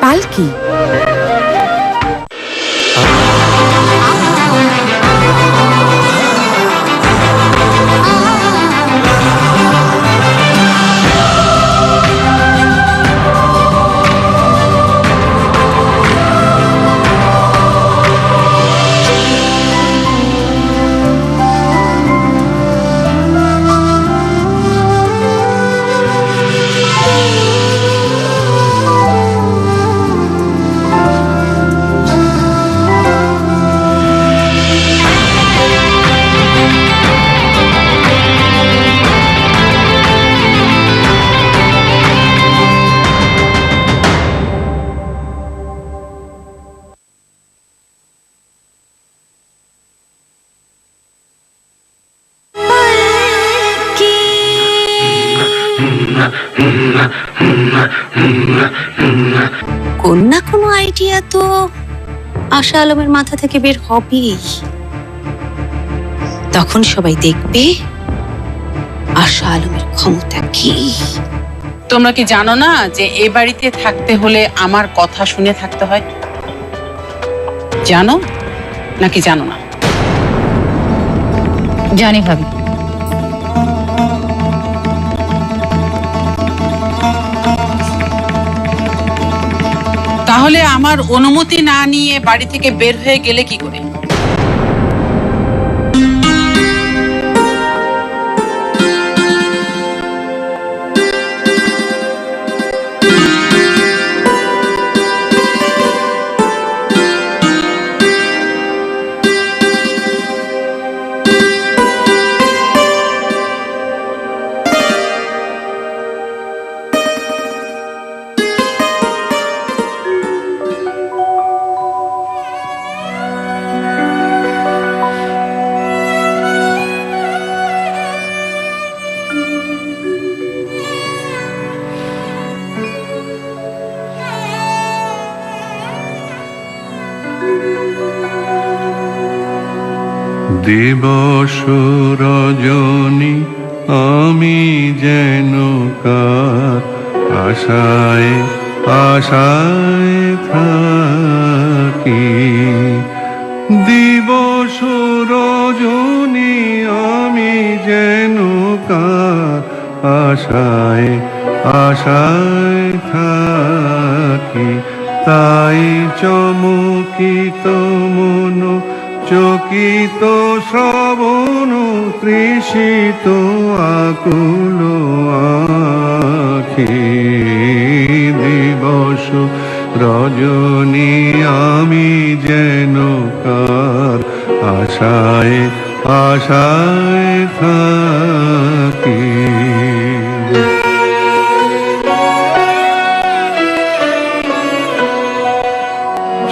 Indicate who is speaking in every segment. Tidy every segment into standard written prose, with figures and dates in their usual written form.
Speaker 1: পালকি। কোন না কোনো আইডিয়া তো আশা আলমের মাথা থেকে বের হবেই। তখন সবাই দেখবে আশা আলমের ক্ষমতা কি।
Speaker 2: তোমরা কি জানো না যে এ বাড়িতে থাকতে হলে আমার কথা শুনে থাকতে হয়? জানো নাকি জানো না?
Speaker 3: জানি ভাবি।
Speaker 2: তাহলে আমার অনুমতি না নিয়ে বাড়ি থেকে বের হয়ে গেলে কি করে?
Speaker 4: দিবস রজনী আমি যেন কার আশায় আশায় থাকি। দিবস রজনী আমি যেন কার আশায় আশায় থাকি। তাই চমকিত মন চকিত শ্রবণ তৃষিত আকুল আখি। দিবস রজনী আমি যেন কার আশায় আশায় থাকি।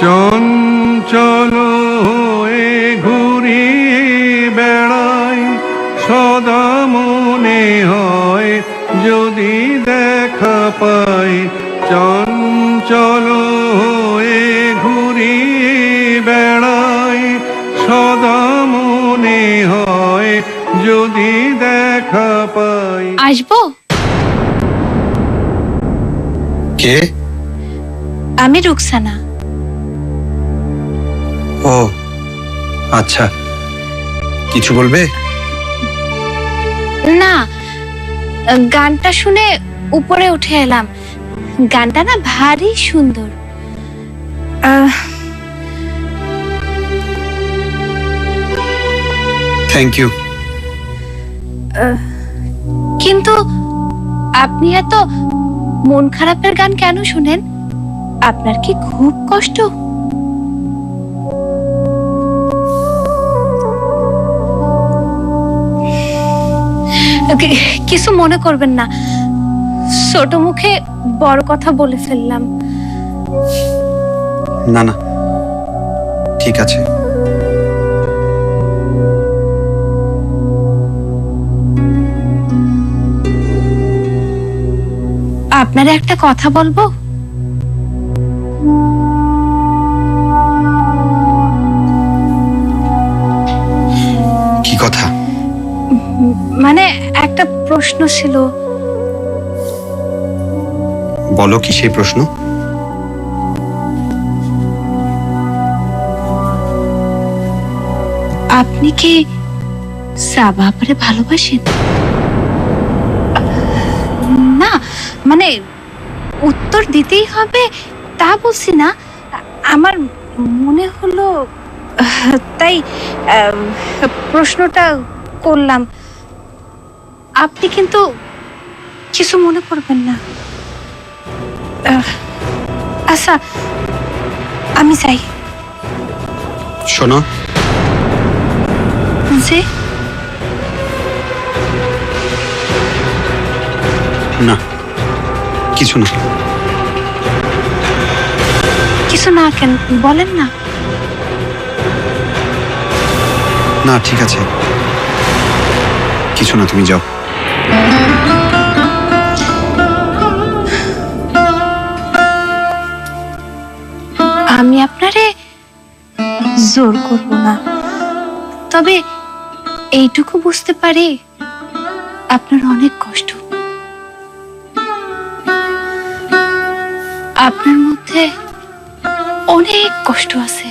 Speaker 4: চঞ্চল হয়ে ঘুরি বেড়াই সদা মনে হয় যদি দেখা পাই। চঞ্চল হয়ে ঘুরি বেড়াই সদা মনে হয় যদি দেখা পাই।
Speaker 5: আসবো?
Speaker 6: কে?
Speaker 5: আমি রুকসানা।
Speaker 6: ও আচ্ছা, কিছু বলবে?
Speaker 5: না, গানটা শুনে উপরে উঠে এলাম। গানটা না ভারী সুন্দর।
Speaker 6: Thank you.
Speaker 5: কিন্তু আপনি এত মন খারাপের গান কেন শুনেন? আপনার কি খুব কষ্ট? কিছু মনে করবেন না, ছোট মুখে বড় কথা বলে ফেললাম।
Speaker 6: না না, ঠিক আছে।
Speaker 5: আপনার একটা কথা বলবো?
Speaker 6: কি কথা?
Speaker 5: মানে একটা প্রশ্ন ছিল।
Speaker 6: বলো, কি সেই প্রশ্ন?
Speaker 5: আপনি কি সাবা আপারে ভালোবাসেন? না, মানে উত্তর দিতেই হবে তা বলছি না, আমার মনে হলো তাই প্রশ্নটা করলাম। আপনি কিন্তু কিছু মনে করবেন না। আচ্ছা, আমি যাই।
Speaker 6: শোনো,
Speaker 5: যে
Speaker 6: না কিছু না।
Speaker 5: কিছু না কেন বলেন না।
Speaker 6: না ঠিক আছে, কিছু না, তুমি যাও।
Speaker 5: আমি আপনারে জোর করব না, তবে এইটুকু বুঝতে পারি আপনার অনেক কষ্ট। আপনার মধ্যে অনেক কষ্ট আছে।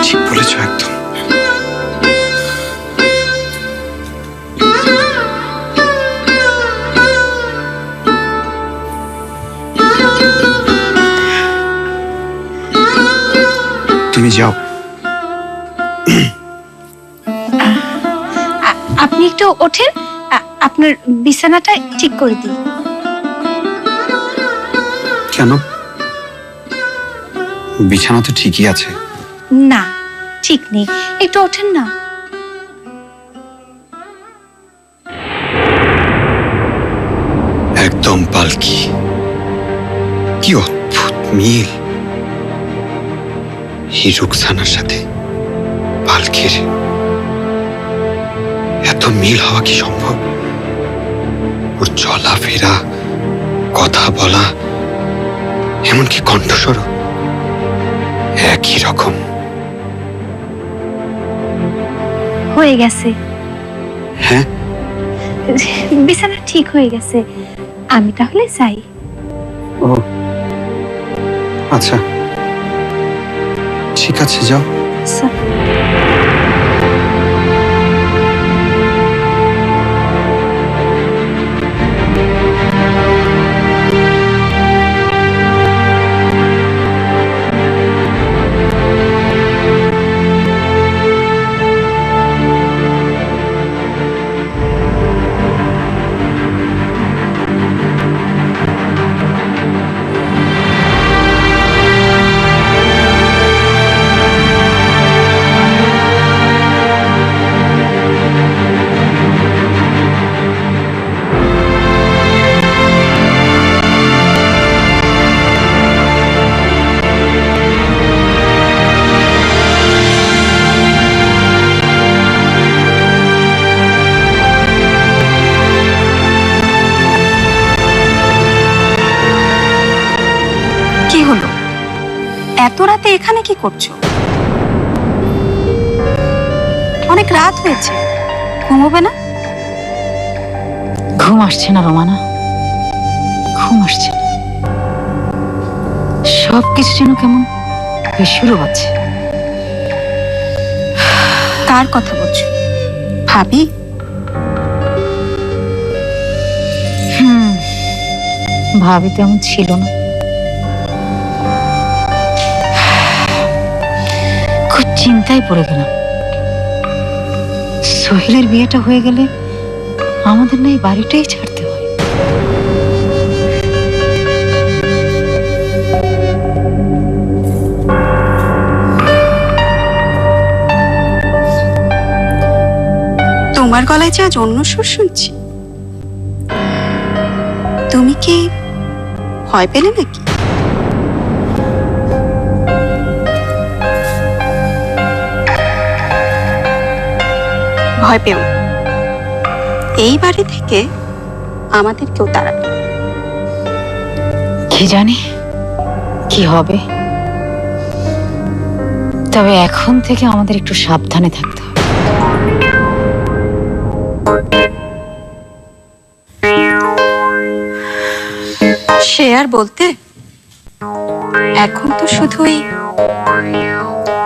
Speaker 6: ঠিক বলেছো একদম। তুমি যাও।
Speaker 5: আপনি একটু ওঠেন, আপনার বিছানাটা ঠিক করে দিই।
Speaker 6: কেন? বিছানা তো ঠিকই আছে।
Speaker 5: না, ঠিক নেই, একটু ওঠেন না।
Speaker 6: একদম পালকি, কি অদ্ভুত মিল এই রুকসানার সাথে পালকির। এত মিল হওয়া কি সম্ভব? ওর চলাফেরা, কথা বলা, এমনকি কণ্ঠস্বর একই রকম।
Speaker 5: হয়ে গেছে,
Speaker 6: হ্যাঁ,
Speaker 5: বিছানা ঠিক হয়ে গেছে। আমি তাহলে যাই।
Speaker 6: ও আচ্ছা, ঠিক আছে, যাও।
Speaker 5: আচ্ছা।
Speaker 1: কি হলো? এত রাতে এখানে কি করছো? অনেক রাত হয়েছে, ঘুমোবে না?
Speaker 3: ঘুম আসছে না রোমানা, ঘুম আসছে না। সবকিছু যেন কেমন বেসুরো আছে।
Speaker 1: কার কথা বলছো? ভাবি?
Speaker 3: ভাবি তেমন ছিল না, খুব চিন্তায় পড়ে গেলাম। সোহেলের বিয়েটা হয়ে গেলে আমাদের না এই বাড়িটাই ছাড়তে হয়।
Speaker 1: তোমার গলায় যে আজ অন্য সুর শুনছি। তুমি কি ভয় পেলে নাকি? ভয় পেও না। এই বাড়ি থেকে আমাদের কেউ তাড়াবে না।
Speaker 3: কি জানি কি হবে, তবে এখন থেকে আমাদের একটু সাবধানে থাকতে হবে।
Speaker 1: সে আর বলতে, এখন তো শুধুই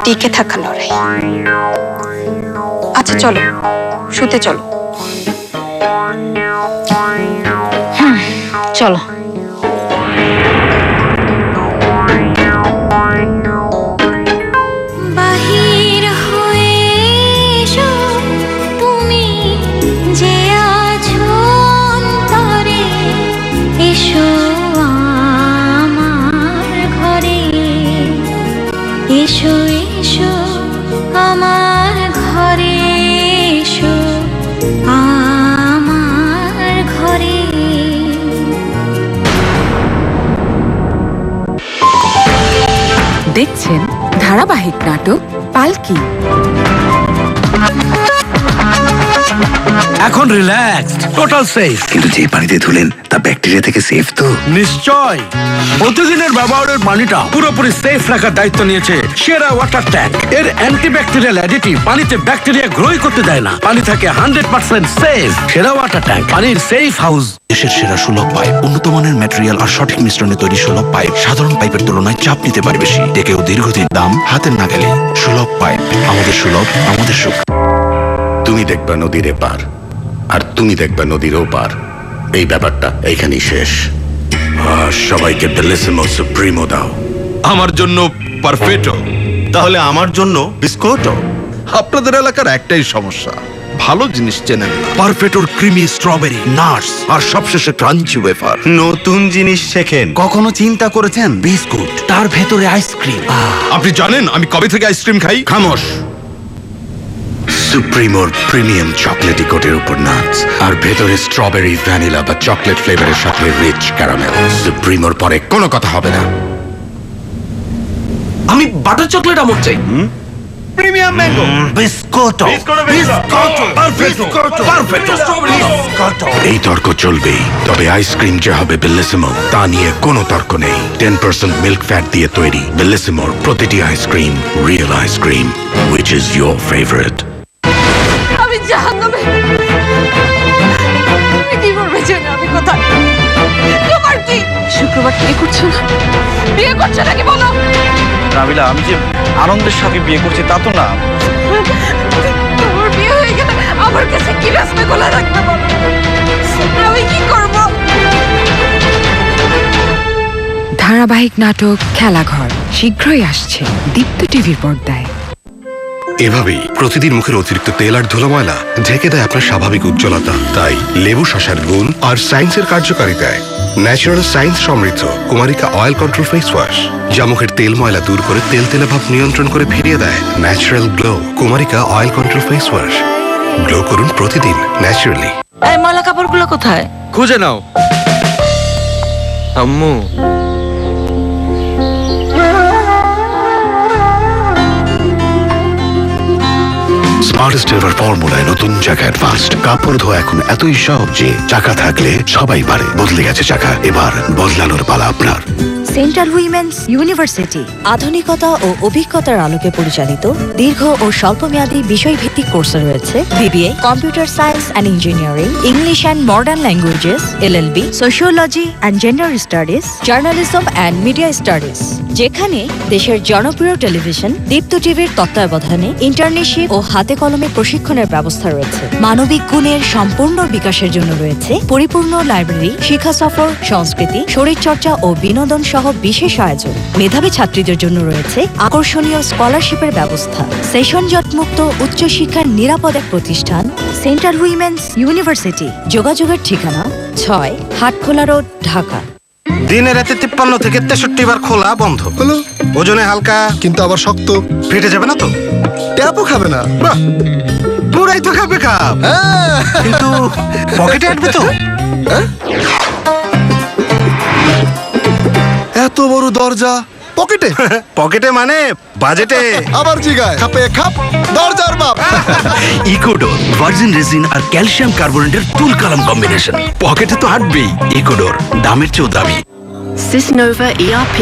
Speaker 1: টিকে থাকা লড়াই। আচ্ছা চলো, শুতে চলো।
Speaker 3: চলো।
Speaker 5: বাহির হয়ে এসো, তুমি যে আছো অন্তরে, এসো আমার ঘরে, এসো এসো আমার ঘরে, এসো আমার ঘরে।
Speaker 7: দেখছেন ধারাবাহিক নাটক পালকি।
Speaker 8: এখন রিল্যাক্সড, টোটাল সেফ।
Speaker 6: কিন্তু যে পানিতে ধুলেন তা ব্যাকটেরিয়া থেকে সেফ তো?
Speaker 8: নিশ্চয়। প্রতিদিনের ব্যবহারের পানিটা পুরোপুরি সেফ রাখার দায়িত্ব নিয়েছে সেরা ওয়াটার ট্যাঙ্ক। এর অ্যান্টিব্যাকটেরিয়াল অ্যাডিটিভ পানিতে ব্যাকটেরিয়া গ্রোই করতে দেয় না। পানি থাকে 100% সেফ। সেরা ওয়াটার ট্যাঙ্ক, পানির সেফ হাউস।
Speaker 9: দেশের সেরা সুলভ পাইপ, উন্নত মানের ম্যাটেরিয়াল আর সঠিক মিশ্রণে তৈরি সুলভ পাইপ সাধারণ পাইপের তুলনায় চাপ নিতে পারে বেশি। টেকেও দীর্ঘদিন, দাম হাতের নাগালে। সুলভ পাইপ, আমাদের সুলভ, আমাদের সুখ।
Speaker 10: তুমি দেখবা নদীর এপার আর তুমি দেখবা নদীর ওপার। এই ব্যাপারটা এইখানেই শেষ। সবাইকে বেলিসিমো সুপ্রিমো দাও।
Speaker 9: আমার জন্য পারফেক্টো।
Speaker 10: তাহলে আমার জন্য বিস্কুটও।
Speaker 9: আপনাদের এলাকার একটাই সমস্যা, ভালো জিনিস চেনেন না। পারফেক্টোর ক্রিমি স্ট্রবেরি, নাটস আর সবশেষে ক্রাঞ্চি ওয়েফার।
Speaker 10: নতুন জিনিস শেখেন।
Speaker 9: কখনো চিন্তা করেছেন বিস্কুট, তার ভেতরে আইসক্রিম? আপনি জানেন আমি কবে থেকে আইসক্রিম খাই?
Speaker 10: খামোশ। সুপ্রিমোর প্রিমিয়াম চকলেটি কোটের উপর নাটস আর ভেতরে স্ট্রবেরি, ভ্যানিলা বা চকলেট ফ্লেভারের সাথে রিচ ক্যারামেল। সুপ্রিমোর পরে কোনো কথা হবে না।
Speaker 8: আমি বাটার চকলেট আমর চাই।
Speaker 9: প্রিমিয়াম ম্যাঙ্গো, বিস্কুট,
Speaker 10: এই তর্ক চলবেই, তবে আইসক্রিম যে হবে বেলিসিমো তা নিয়ে কোনো তর্ক নেই। 10% মিল্ক ফ্যাট দিয়ে তৈরি বেলিসিমোর প্রতিটি ice cream real ice cream, which is your favorite.
Speaker 3: আমি জাহান্নামে। তুমি কি করবে জানো আমি কোথায়? তোমার কি শুক্রবার বিয়ে করছো না? বিয়ে করছো নাকি বলো?
Speaker 8: রামিলা, আমি যে আনন্দের সাথে বিয়ে করছি তা তো না।
Speaker 3: তোমার বিয়ে হয়ে গেলে আমার কাছে কি রসগোল্লা রাখবে বলো? আমি কি করব?
Speaker 7: ধারাবাহিক নাটক খেলাঘর শীঘ্রই আসছে দীপ্ত টিভির পর্দায়।
Speaker 10: এভাবেই প্রতিদিন মুখের অতিরিক্ত তেল আর ধুলো ময়লা ঢেকে দেয় আপনার স্বাভাবিক উজ্জ্বলতা। তাই লেবু শসার গুণ আর সায়েন্সের কার্যকারিতায় ন্যাচারাল সায়েন্স সমৃদ্ধ কুমারিকা অয়েল কন্ট্রোল ফেস ওয়াশ, যা মুখের তেল ময়লা দূর করে তেল ভাব নিয়ন্ত্রণ করে ফিরিয়ে দেয় natural glow. Kumarika oil control face wash, glow করুন প্রতিদিন ন্যাচারালি।
Speaker 3: এই ময়লা কাপড়গুলো কোথায়?
Speaker 8: খুঁজে নাও আম্মু।
Speaker 10: স্মার্টেস্ট এভার ফর্মুলায় নতুন চাকা অ্যাডভান্সড। কাপড় ধোয়া এখন এতই সহজ যে চাকা থাকলে সবাই পারে। বদলে গেছে চাকা, এবার বদলানোর পালা আপনার।
Speaker 11: সেন্ট্রাল উইমেন্স ইউনিভার্সিটি আধুনিকতা ও অভিজ্ঞতার আলোকে পরিচালিত দীর্ঘ ও স্বল্পমেয়াদী বিষয়ভিত্তিক কোর্স রয়েছে। BBA, computer science and engineering, English and modern languages, LLB, sociology and gender studies, journalism and media studies. যেখানে দেশের জনপ্রিয় টেলিভিশন দীপ্ত টিভির তত্ত্বাবধানে ইন্টার্নশিপ ও হাতে কলমে প্রশিক্ষণের ব্যবস্থা রয়েছে। মানবিক গুণের সম্পূর্ণ বিকাশের জন্য রয়েছে পরিপূর্ণ লাইব্রেরি, শিক্ষা সফর, সংস্কৃতি, শরীরচর্চা ও বিনোদন সহ বিশেষ আয়োজন। মেধাবী ছাত্রীদের জন্য রয়েছে আকর্ষণীয় স্কলারশিপের ব্যবস্থা। সেশন জটমুক্ত উচ্চশিক্ষার নিরাপদ এক প্রতিষ্ঠান সেন্ট্রাল উইমেন্স ইউনিভার্সিটি। যোগাযোগের ঠিকানা 6 হাটখোলা রোড, ঢাকা।
Speaker 8: দিনে রাতে 53 থেকে 63 বার খোলা বন্ধ হলো। ওজনে হালকা কিন্তু আবার শক্ত। ফেটে যাবে না তো? ট্যাপও খাবে না? বাহ, পুরাই তো খাবে কাপ। কিন্তু পকেটে আটবে তো?
Speaker 9: এত বড় দরজা পকেটে?
Speaker 8: পকেটে মানে বাজেটে।
Speaker 9: আবার জিগায় খাপে খাপ দরজার বাপ।
Speaker 8: ইকোডোর ভার্জিন রেজিন আর ক্যালসিয়াম কার্বনেটের তুল কালাম কম্বিনেশন, পকেটে তো হাঁটবেই। ইকোডোর, দামের চেয়েও দামি।
Speaker 12: Sysnova ERP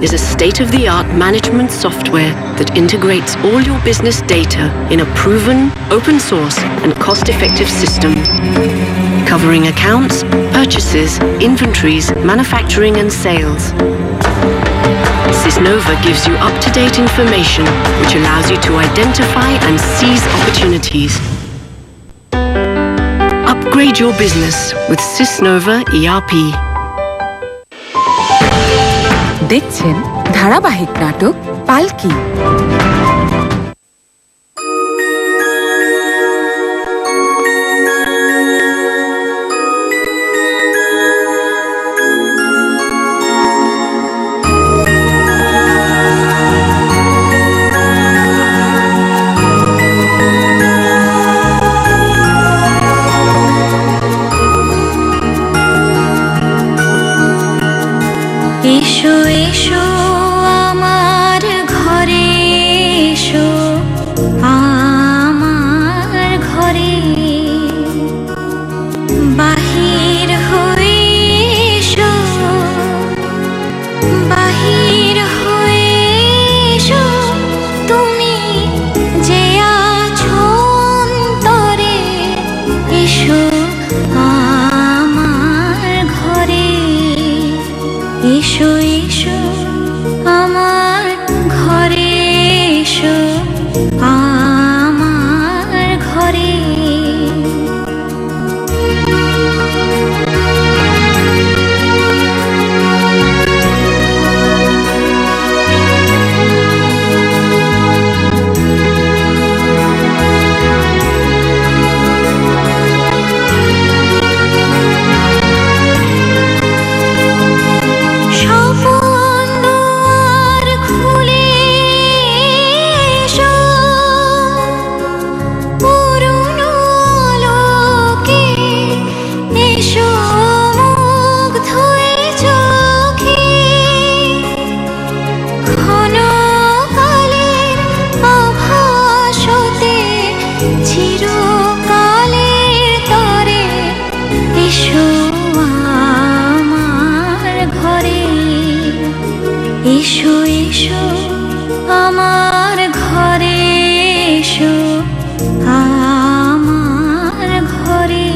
Speaker 12: is a state-of-the-art management software that integrates all your business data in a proven, open source and cost-effective system, covering accounts, purchases, inventories, manufacturing and sales. Sysnova gives you up-to-date information which allows you to identify and seize opportunities. Upgrade your business with Sysnova ERP.
Speaker 7: দেখছেন ধারাবাহিক নাটক পালকি।
Speaker 5: এসো এসো আমার ঘরে, এসো আমার ঘরে, বাহির হয়ে এসো, বাহির হয়ে এসো, তুমি যে আছো অন্তরে, এসো আমার ঘরে, এসো এসো আমার ঘরে, এসো আমার ঘরে। স্বপন দুয়ার খুলে এসো, পুরনো আলোকে এসো, মুখ ধুয়ে চোখে, ক্ষণকালের আভাস হতে চিরকালের তরে, এসো আমার ঘরে, এসো এসো আমার ঘরে, এসো আমার ঘরে।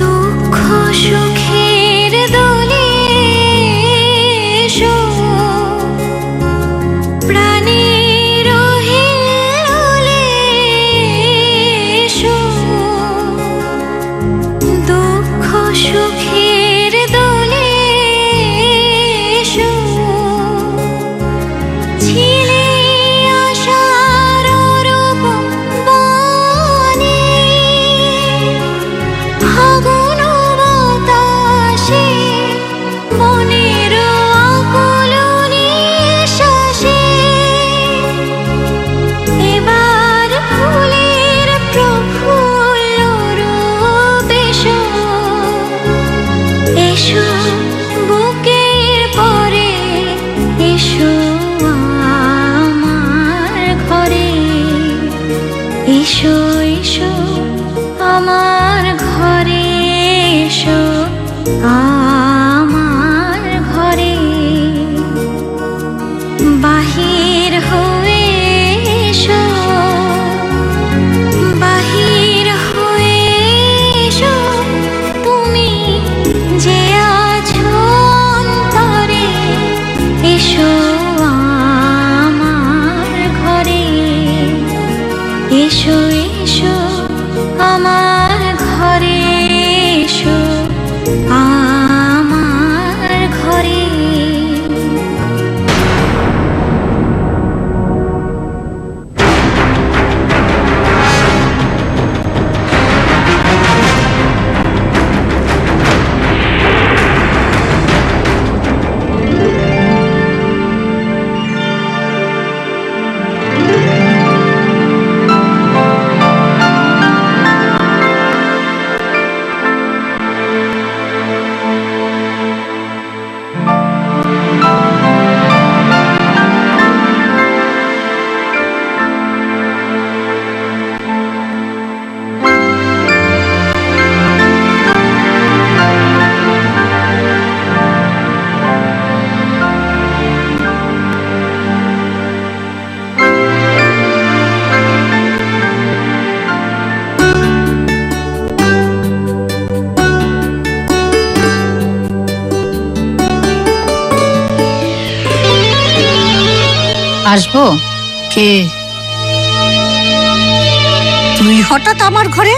Speaker 5: দুঃখ সুখের দোলে এসো, প্রাণের হিল্লোলে এসো, দুঃখ সুখের দোলে এসো, ছিলে আশার রূপ বনে, ফাগুন বাতাসে মনের আকুল নিঃশ্বাসে, এবার ফুলের প্রফুল্ল রূপ এসো, এসো বুকের পরে, এসো আমার ঘরে, এসো এসো আমার ঘরে, এসো আমার ঘরে, বাহির হয়ে এসো, বাহির হয়ে এসো, তুমি যে আছো অন্তরে, এসো আমার ঘরে, এসো এসো আমার ঘরে, এসো আমার ঘরে।
Speaker 3: আসবো? কে তুই হঠাৎ আমার ঘরে?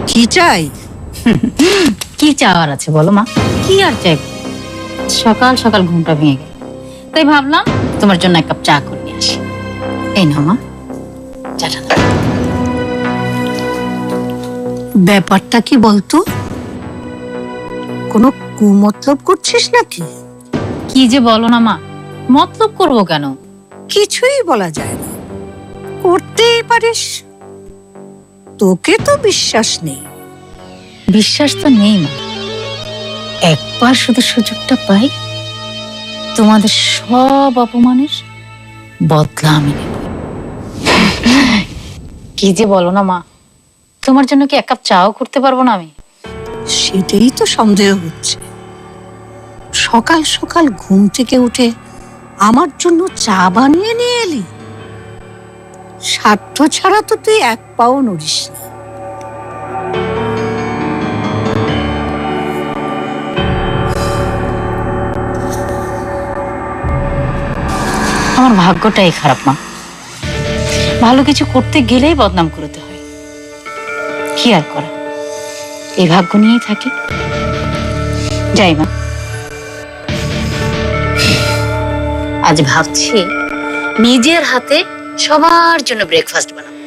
Speaker 3: কি চাই?
Speaker 13: কি চাওয়ার আছে বলো মা? কি আর চাই? সকাল সকাল ঘুমটা ভেঙে গেল, তাই ভাবলাম তোমার জন্য এক কাপ চা করে নিয়ে আসি। এই না মা, চাটা দাও।
Speaker 3: ব্যাপারটা কি বলতো? কোনো কুমতলব করছিস নাকি?
Speaker 13: কি যে বলো না মা, মতলব করবো কেন?
Speaker 3: কিছুই বলা যায় না, করতেই পারিস। তোকে তো বিশ্বাস নেই।
Speaker 13: বিশ্বাস তো নেই মা, একবার শুধু সুযোগটা পাই, তোমাদের সব অপমানের বদলা আমি নেব। কি যে বলো না মা, তোমার জন্য কি এক কাপ চাও করতে পারবো না আমি?
Speaker 3: সেটাই তো সন্দেহ হচ্ছে। সকাল সকাল ঘুম থেকে উঠে আমার জন্য চা বানিয়ে নিয়ে এলি। স্বার্থ ছাড়া তো তুই এক পাও নড়িস না।
Speaker 13: আমার ভাগ্যটাই খারাপ মা, ভালো কিছু করতে গেলেই বদনাম করতে হয়। কি আর করা, এই ভাগ্য নিয়েই থাকি। যাই মা, আজ ভাবছি নিজের হাতে সবার জন্য ব্রেকফাস্ট বানাবো।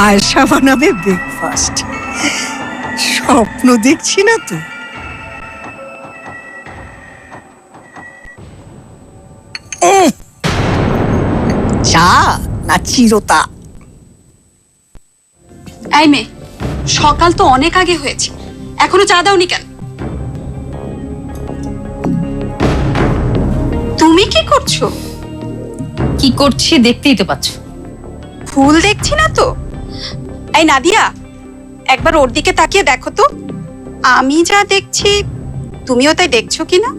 Speaker 3: আয়শা বানাবে ব্রেকফাস্ট? স্বপ্ন দেখছি না তো? চা না চিরতা?
Speaker 1: এই মেয়ে, সকাল তো অনেক আগে হয়েছে, এখনো চা দাওনি কেন? তুমি কি করছো?
Speaker 13: কি করছি দেখতেই তো পাচ্ছ।
Speaker 1: ফুল দেখছি না তো। এই নাদিয়া, একবার ওর দিকে তাকিয়ে দেখো তো, আমি যা দেখছি তুমিও তাই দেখছো কিনা?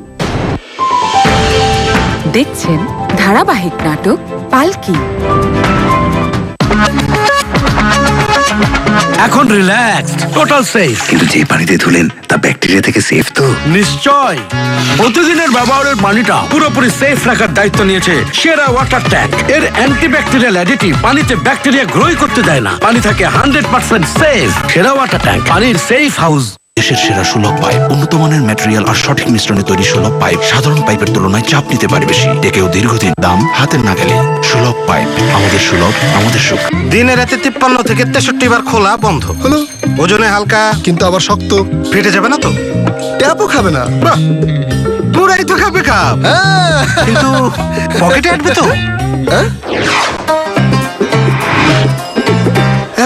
Speaker 7: দেখছেন ধারাবাহিক নাটক পালকি।
Speaker 8: এখন রিল্যাক্সড, টোটাল সেফ।
Speaker 6: কিন্তু যে পানিতে ধুলেন তা ব্যাকটেরিয়া থেকে সেফ তো?
Speaker 8: নিশ্চয়, প্রতিদিনের ব্যবহারের পানিটা পুরোপুরি সেফ রাখার দায়িত্ব নিয়েছে সেরা ওয়াটার ট্যাঙ্ক। এর অ্যান্টিব্যাকটেরিয়াল অ্যাডিটিভ পানিতে ব্যাকটেরিয়া গ্রোই করতে দেয় না। পানি থাকে 100% সেফ। সেরা ওয়াটার ট্যাঙ্ক, পানির সেফ হাউস।
Speaker 9: দেশের সেরা সুলভ পাইপ, উন্নত মানের ম্যাটেরিয়াল আর সঠিক মিশ্রণে তৈরি সুলভ পাইপ সাধারণ পাইপের তুলনায় চাপ নিতে পারে বেশি, টেকেও দীর্ঘদিন, দাম হাতের নাগালে। সুলভ পাইপ, আমাদের সুলভ, আমাদের সুখ।
Speaker 8: দিনে রাতে 53 থেকে 63 বার খোলা বন্ধ হলো। ওজনে হালকা কিন্তু আবার শক্ত, ফেটে যাবে না তো? ট্যাপও খাবে না? বাহ, পুরাই তো খাবে কাপ, কিন্তু পকেটে আটবে তো?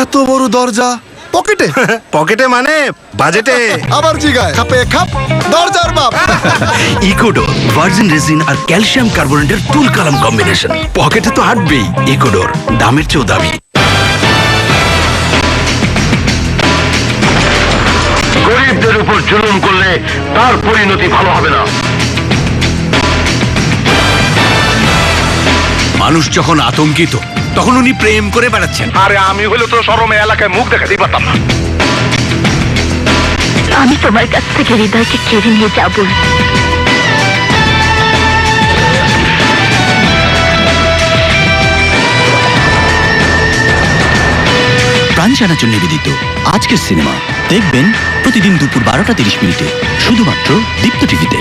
Speaker 14: এত বড় দরজা পকেটে?
Speaker 8: পকেটে মানে বাজেটে।
Speaker 14: আবার জিগায় খাপে খাপ দরজার বাপ।
Speaker 8: ইকোডোর ভার্জিন রেজিন আর ক্যালসিয়াম কার্বনেটের তুল কালাম কম্বিনেশন, পকেটে তো আটবেই। ইকোডোর, দামের চেয়েও দামি।
Speaker 10: গরিবদের উপর জুলুম করলে তার পরিণতি ভালো হবে না।
Speaker 8: মানুষ যখন আতঙ্কিত তখন উনি প্রেম করে বেড়াচ্ছেন।
Speaker 10: আরে আমি হলে তো শরমে এলাকায় মুখ দেখাতেই পারতাম না।
Speaker 5: আমি তোমার কাছ থেকে হৃদয়কে কেড়ে নিয়ে যাব।
Speaker 6: প্রাণ জানার জন্য নিবেদিত আজকের সিনেমা দেখবেন প্রতিদিন দুপুর 12টা 30 মিনিটে, শুধুমাত্র দীপ্ত টিভিতে।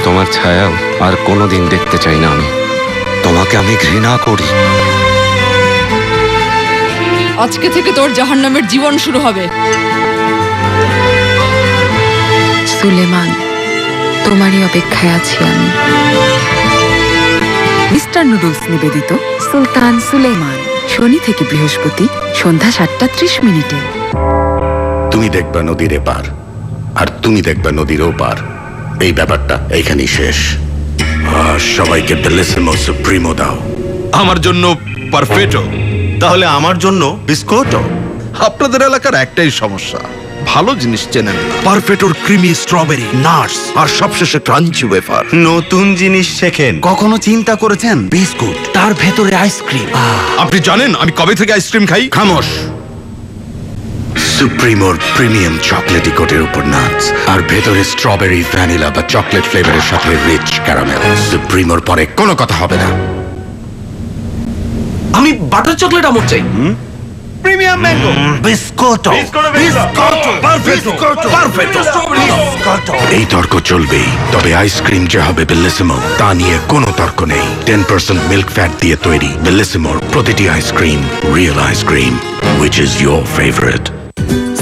Speaker 10: তোমার ছায়া আর কোনোদিন দেখতে চাই না আমি। তোমাকে আমি ঘৃণা করি।
Speaker 3: আজকে থেকে তোর জাহান্নামের জীবন শুরু হবে।
Speaker 7: সুলেমান, তোমারই অপেক্ষায় আছি আমি। মিস্টার নুডলস নিবেদিত সুলতান সুলেমান, শনি থেকে বৃহস্পতি সন্ধ্যা 7টা 30 মিনিটে।
Speaker 10: তুমি দেখবা নদীর এপার, আর তুমি দেখবা নদীর ওপার। এই ব্যাপারটা এইখানেই শেষ। আর সবাইকে বেলেসিমো সুপ্রিমো দাও।
Speaker 14: আমার জন্য পারফেক্টো, তাহলে আমার জন্য বিস্কুটও। আপনাদের এলাকার একটাই সমস্যা,
Speaker 9: ভালো জিনিস চেনেন না। পারফেক্টর ক্রিমি স্ট্রবেরি নাটস আর সবশেষে ক্রাঞ্চি ওয়েফার।
Speaker 14: নতুন জিনিস শেখেন। কখনো চিন্তা করেছেন বিস্কুট তার ভেতরে আইসক্রিম?
Speaker 9: আপনি জানেন আমি কবে থেকে আইসক্রিম খাই? খামোশ। সুপ্রিমোর প্রিমিয়াম চকলেটি কোটের উপর নাটস আর ভেতরে স্ট্রবেরি ভ্যানিলা বা চকলেট ফ্লেভারের সাথে রিচ ক্যারামেল। সুপ্রিমোর পরে কোনো কথা হবে না।
Speaker 8: আমি বাটার চকলেট আমর চাই।
Speaker 14: প্রিমিয়াম ম্যাঙ্গো বিস্কুটো
Speaker 9: এই তর্ক চলবেই, তবে আইসক্রিম যে হবে বেলিসিমো তা নিয়ে কোনো তর্ক নেই। 10% মিল্ক ফ্যাট দিয়ে তৈরি বেলিসিমোর প্রতিটি ice cream real ice cream, which is your favorite.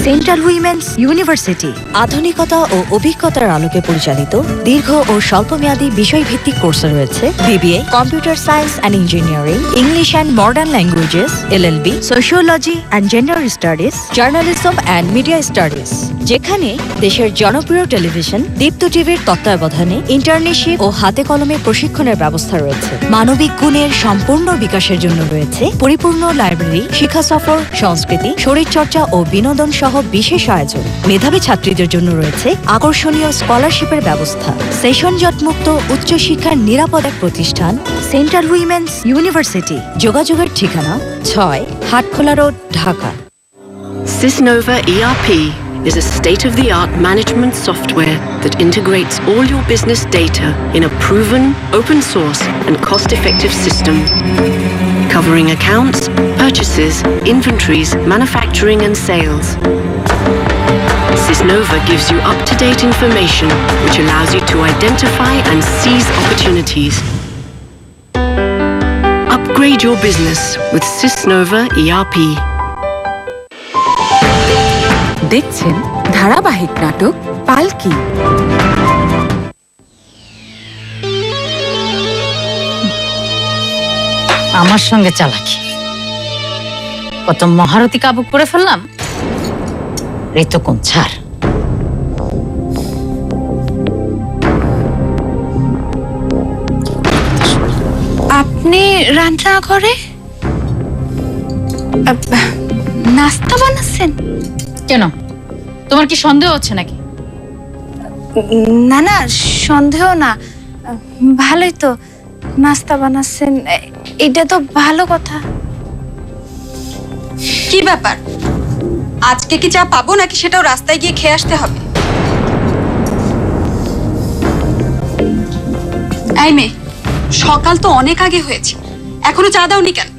Speaker 11: Central women's university আধুনিকতা ও অভিজ্ঞতার আলোকে পরিচালিত দীর্ঘ ও স্বল্পমেয়াদী বিষয়ভিত্তিক কোর্স রয়েছে BBA, computer science and engineering, English and modern languages, LLB, sociology and gender studies, journalism and media studies, যেখানে দেশের জনপ্রিয় টেলিভিশন দীপ্ত টিভির তত্ত্বাবধানে ইন্টার্নশিপ ও হাতে কলমে প্রশিক্ষণের ব্যবস্থা রয়েছে। মানবিক গুণের সম্পূর্ণ বিকাশের জন্য রয়েছে পরিপূর্ণ লাইব্রেরি, শিক্ষা সফর, সংস্কৃতি, শরীরচর্চা ও বিনোদন সহ বিশেষ আয়োজন। মেধাবী ছাত্রীদের জন্য রয়েছে আকর্ষণীয় স্কলারশিপের ব্যবস্থা। সেশন জটমুক্ত উচ্চশিক্ষার নিরাপদ এক প্রতিষ্ঠান সেন্ট্রাল উইমেন্স ইউনিভার্সিটি। যোগাযোগের ঠিকানা 6 Hatkhola road, Dhaka.
Speaker 12: Sysnova ERP is a state-of-the-art management software that integrates all your business data in a proven, open source and cost-effective system, covering accounts, purchases, inventories, manufacturing and sales. Sysnova gives you up-to-date information which allows you to identify and seize opportunities. Upgrade your business with Sysnova ERP.
Speaker 7: দেখছেন ধারাবাহিক নাটক পালকি।
Speaker 13: আমার সঙ্গে চালাকি, কত মহারথী কাবু করে ফেললাম। ঋতু কোন ছাড়।
Speaker 5: আপনি রান্না করে নাস্তা বানাচ্ছেন
Speaker 13: কেন? তোমার কি সন্দেহ হচ্ছে নাকি?
Speaker 5: না না, সন্দেহ না, ভালোই তো নাস্তা বানাচ্ছেন, এটা তো ভালো কথা।
Speaker 1: কি ব্যাপার, আজকে কি চা পাবো নাকি সেটাও রাস্তায় গিয়ে খেয়ে আসতে হবে? এই মেয়ে, সকাল তো অনেক আগে হয়েছে, এখনো চা দাওনি কেন?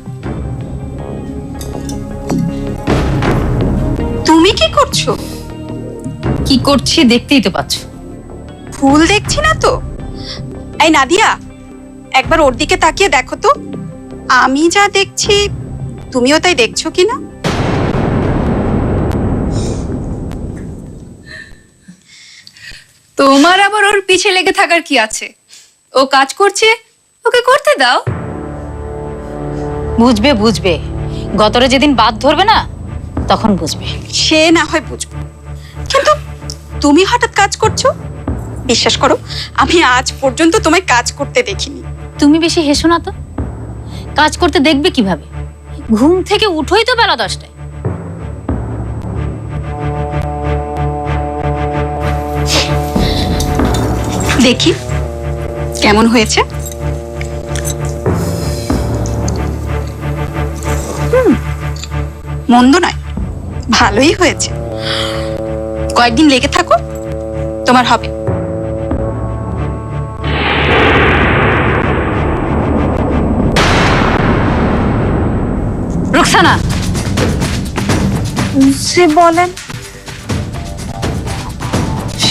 Speaker 1: তুমি কি করছো?
Speaker 13: কি করছি দেখতেই তো পাচ্ছ।
Speaker 1: ভুল দেখছি না তো? এই নাদিয়া, একবার ওর দিকে তাকিয়ে দেখো তো, আমি যা দেখছি তুমিও তাই দেখছো কিনা?
Speaker 5: তোমার আবার ওর পিছে লেগে থাকার কি আছে? ও কাজ করছে, ওকে করতে দাও।
Speaker 13: বুঝবে বুঝবে, গতরে যেদিন বাদ ধরবে না তখন বুঝবে।
Speaker 1: সে না হয় বুঝবো, কিন্তু তুমি হঠাৎ কাজ করছো? বিশ্বাস করো, আমি আজ পর্যন্ত তোমায় কাজ করতে দেখিনি।
Speaker 13: তুমি বেশি হেসো না তো। কাজ করতে দেখবে কিভাবে? ঘুম থেকে উঠোই তো বেলা 10টায়।
Speaker 1: দেখি কেমন হয়েছে। মন্দ নয়, ভালোই হয়েছে। কয়েকদিন লেগে থাকো, তোমার হবে।
Speaker 13: রুকসানা,
Speaker 5: সে বলেন।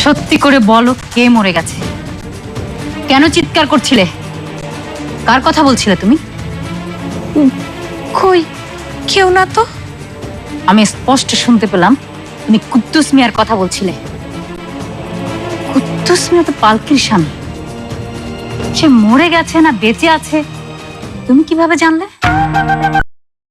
Speaker 13: সত্যি করে বলো, কে মরে গেছে? কেন চিৎকার করছিলে? কার কথা বলছিলে তুমি?
Speaker 5: কই, কেউ না তো।
Speaker 13: আমি স্পষ্ট শুনতে পেলাম তুমি কুদ্দুস মিয়ার কথা বলছিলে। কুদ্দুস মিয়া তো পালকির স্বামী। সে মরে গেছে না বেঁচে আছে তুমি কিভাবে জানলে?